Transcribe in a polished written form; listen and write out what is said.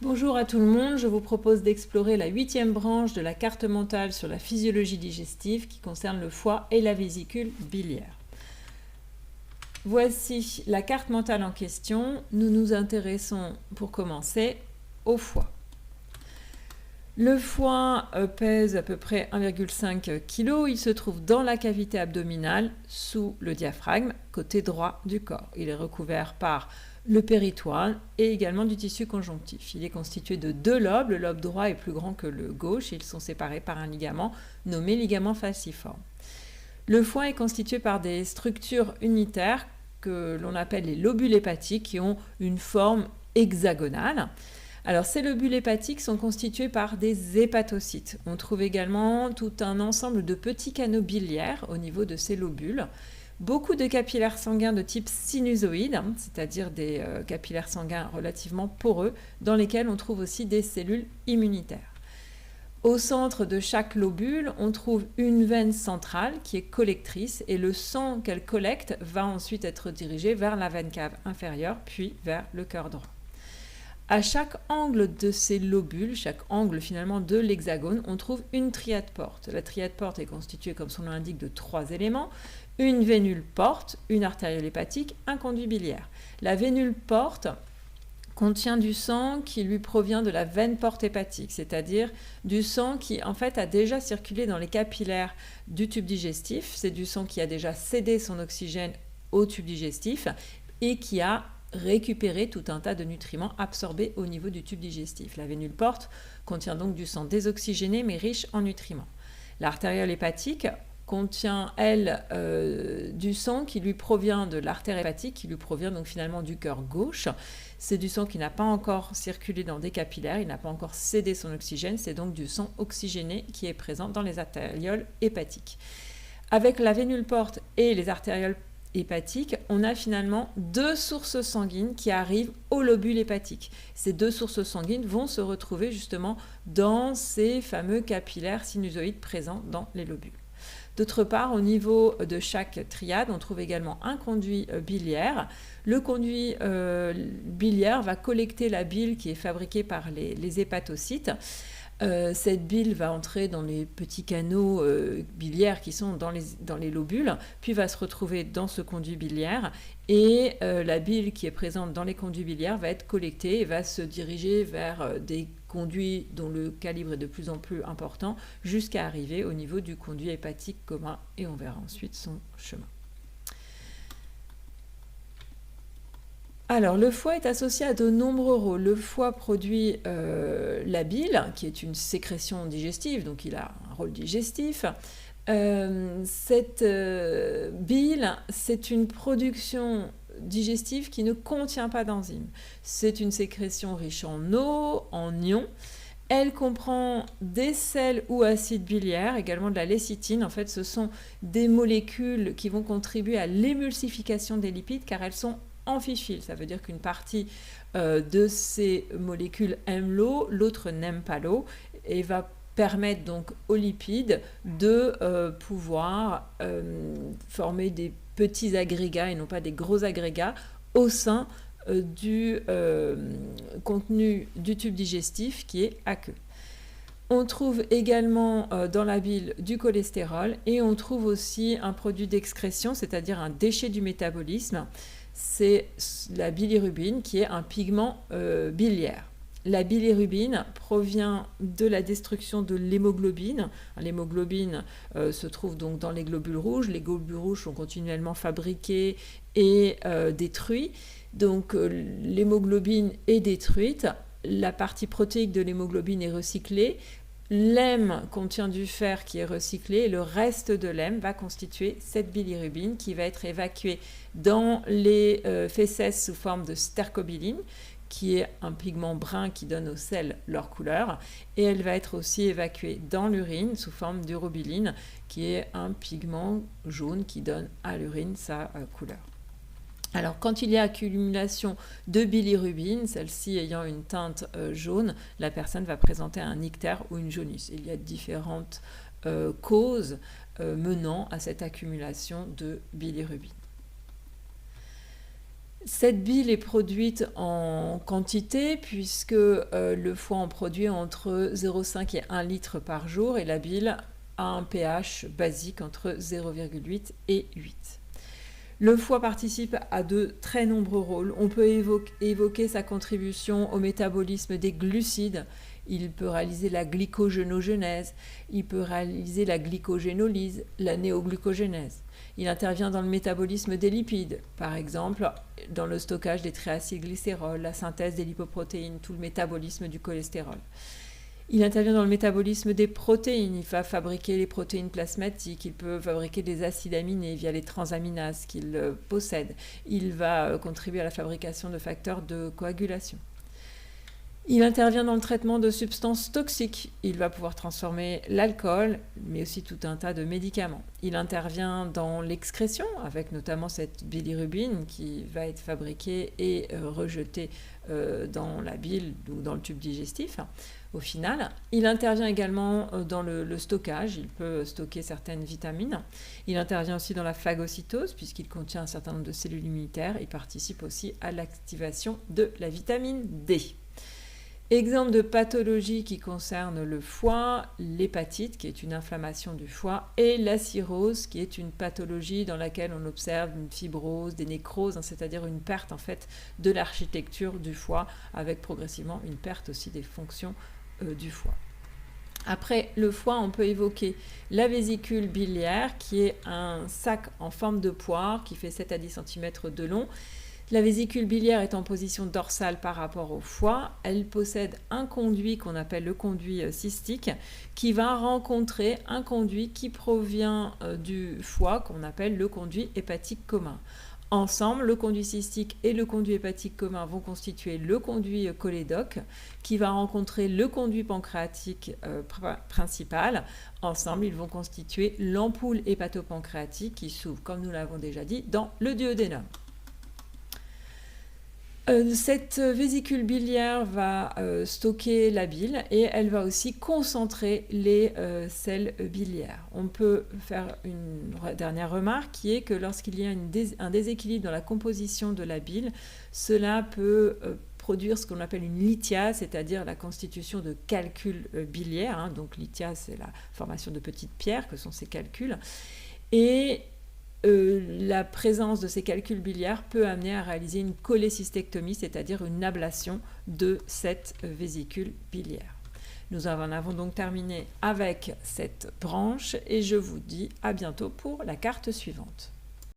Bonjour à tout le monde, je vous propose d'explorer la 8e branche de la carte mentale sur la physiologie digestive qui concerne le foie et la vésicule biliaire. Voici la carte mentale en question. Nous nous intéressons pour commencer au foie. Le foie pèse à peu près 1,5 kg. Il se trouve dans la cavité abdominale sous le diaphragme, côté droit du corps. Il est recouvert par le péritoine et également du tissu conjonctif. Il est constitué de 2 lobes. Le lobe droit est plus grand que le gauche. Ils sont séparés par un ligament nommé ligament falciforme. Le foie est constitué par des structures unitaires que l'on appelle les lobules hépatiques qui ont une forme hexagonale. Alors, ces lobules hépatiques sont constitués par des hépatocytes. On trouve également tout un ensemble de petits canaux biliaires au niveau de ces lobules. Beaucoup de capillaires sanguins de type sinusoïde, c'est-à-dire des capillaires sanguins relativement poreux, dans lesquels on trouve aussi des cellules immunitaires. Au centre de chaque lobule, on trouve une veine centrale qui est collectrice et le sang qu'elle collecte va ensuite être dirigé vers la veine cave inférieure, puis vers le cœur droit. À chaque angle de ces lobules, chaque angle finalement de l'hexagone, on trouve une triade porte. La triade porte est constituée, comme son nom l'indique, de 3 éléments. Une vénule porte, une artériole hépatique, un conduit biliaire. La vénule porte contient du sang qui lui provient de la veine porte hépatique, c'est-à-dire du sang qui en fait a déjà circulé dans les capillaires du tube digestif. C'est du sang qui a déjà cédé son oxygène au tube digestif et qui a récupéré tout un tas de nutriments absorbés au niveau du tube digestif. La vénule porte contient donc du sang désoxygéné mais riche en nutriments. L'artériole hépatique contient, elle, du sang qui lui provient de l'artère hépatique, qui lui provient donc finalement du cœur gauche. C'est du sang qui n'a pas encore circulé dans des capillaires, il n'a pas encore cédé son oxygène, c'est donc du sang oxygéné qui est présent dans les artérioles hépatiques. Avec la vénule porte et les artérioles hépatiques, on a finalement 2 sources sanguines qui arrivent au lobule hépatique. Ces 2 sources sanguines vont se retrouver justement dans ces fameux capillaires sinusoïdes présents dans les lobules. D'autre part, au niveau de chaque triade, on trouve également un conduit biliaire. Le conduit biliaire va collecter la bile qui est fabriquée par les hépatocytes. Cette bile va entrer dans les petits canaux biliaires qui sont dans les lobules, puis va se retrouver dans ce conduit biliaire. Et la bile qui est présente dans les conduits biliaires va être collectée et va se diriger vers des conduits dont le calibre est de plus en plus important jusqu'à arriver au niveau du conduit hépatique commun et on verra ensuite son chemin. Alors, le foie est associé à de nombreux rôles. Le foie produit la bile, qui est une sécrétion digestive, donc il a un rôle digestif. Cette bile, c'est une production digestive qui ne contient pas d'enzymes. C'est une sécrétion riche en eau, en ions. Elle comprend des sels ou acides biliaires, également de la lécithine. En fait, ce sont des molécules qui vont contribuer à l'émulsification des lipides car elles sont amphiphiles. Ça veut dire qu'une partie de ces molécules aime l'eau, l'autre n'aime pas l'eau et va permettre donc aux lipides de pouvoir former des petits agrégats et non pas des gros agrégats au sein du contenu du tube digestif qui est aqueux. On trouve également dans la bile du cholestérol et on trouve aussi un produit d'excrétion, c'est-à-dire un déchet du métabolisme. C'est la bilirubine qui est un pigment biliaire. La bilirubine provient de la destruction de l'hémoglobine. L'hémoglobine se trouve donc dans les globules rouges. Les globules rouges sont continuellement fabriqués et détruits. Donc l'hémoglobine est détruite. La partie protéique de l'hémoglobine est recyclée. L'hème contient du fer qui est recyclé et le reste de l'hème va constituer cette bilirubine qui va être évacuée dans les fécès sous forme de stercobiline qui est un pigment brun qui donne aux selles leur couleur, et elle va être aussi évacuée dans l'urine sous forme d'urobiline, qui est un pigment jaune qui donne à l'urine sa couleur. Alors, quand il y a accumulation de bilirubine, celle-ci ayant une teinte jaune, la personne va présenter un ictère ou une jaunisse. Il y a différentes causes menant à cette accumulation de bilirubine. Cette bile est produite en quantité puisque le foie en produit entre 0,5 et 1 litre par jour et la bile a un pH basique entre 0,8 et 8. Le foie participe à de très nombreux rôles. On peut évoquer sa contribution au métabolisme des glucides. Il peut réaliser la glycogénogenèse, il peut réaliser la glycogénolyse, la néoglucogénèse. Il intervient dans le métabolisme des lipides, par exemple dans le stockage des triacylglycérols, la synthèse des lipoprotéines, tout le métabolisme du cholestérol. Il intervient dans le métabolisme des protéines, il va fabriquer les protéines plasmatiques, il peut fabriquer des acides aminés via les transaminases qu'il possède. Il va contribuer à la fabrication de facteurs de coagulation. Il intervient dans le traitement de substances toxiques. Il va pouvoir transformer l'alcool, mais aussi tout un tas de médicaments. Il intervient dans l'excrétion, avec notamment cette bilirubine qui va être fabriquée et rejetée dans la bile ou dans le tube digestif. Au final, il intervient également dans le stockage. Il peut stocker certaines vitamines. Il intervient aussi dans la phagocytose, puisqu'il contient un certain nombre de cellules immunitaires. Il participe aussi à l'activation de la vitamine D. Exemple de pathologie qui concerne le foie, l'hépatite qui est une inflammation du foie et la cirrhose qui est une pathologie dans laquelle on observe une fibrose, des nécroses, c'est-à-dire une perte en fait de l'architecture du foie avec progressivement une perte aussi des fonctions du foie. Après le foie, on peut évoquer la vésicule biliaire qui est un sac en forme de poire qui fait 7 à 10 cm de long. La vésicule biliaire est en position dorsale par rapport au foie. Elle possède un conduit qu'on appelle le conduit cystique qui va rencontrer un conduit qui provient du foie qu'on appelle le conduit hépatique commun. Ensemble, le conduit cystique et le conduit hépatique commun vont constituer le conduit cholédoque qui va rencontrer le conduit pancréatique principal. Ensemble, ils vont constituer l'ampoule hépatopancréatique qui s'ouvre, comme nous l'avons déjà dit, dans le duodénum. Cette vésicule biliaire va stocker la bile et elle va aussi concentrer les sels biliaires. On peut faire une dernière remarque qui est que lorsqu'il y a un déséquilibre dans la composition de la bile, cela peut produire ce qu'on appelle une lithiase, c'est-à-dire la constitution de calculs biliaires. Donc lithiase, c'est la formation de petites pierres que sont ces calculs. Et la présence de ces calculs biliaires peut amener à réaliser une cholécystectomie, c'est-à-dire une ablation de cette vésicule biliaire. Nous en avons donc terminé avec cette branche et je vous dis à bientôt pour la carte suivante.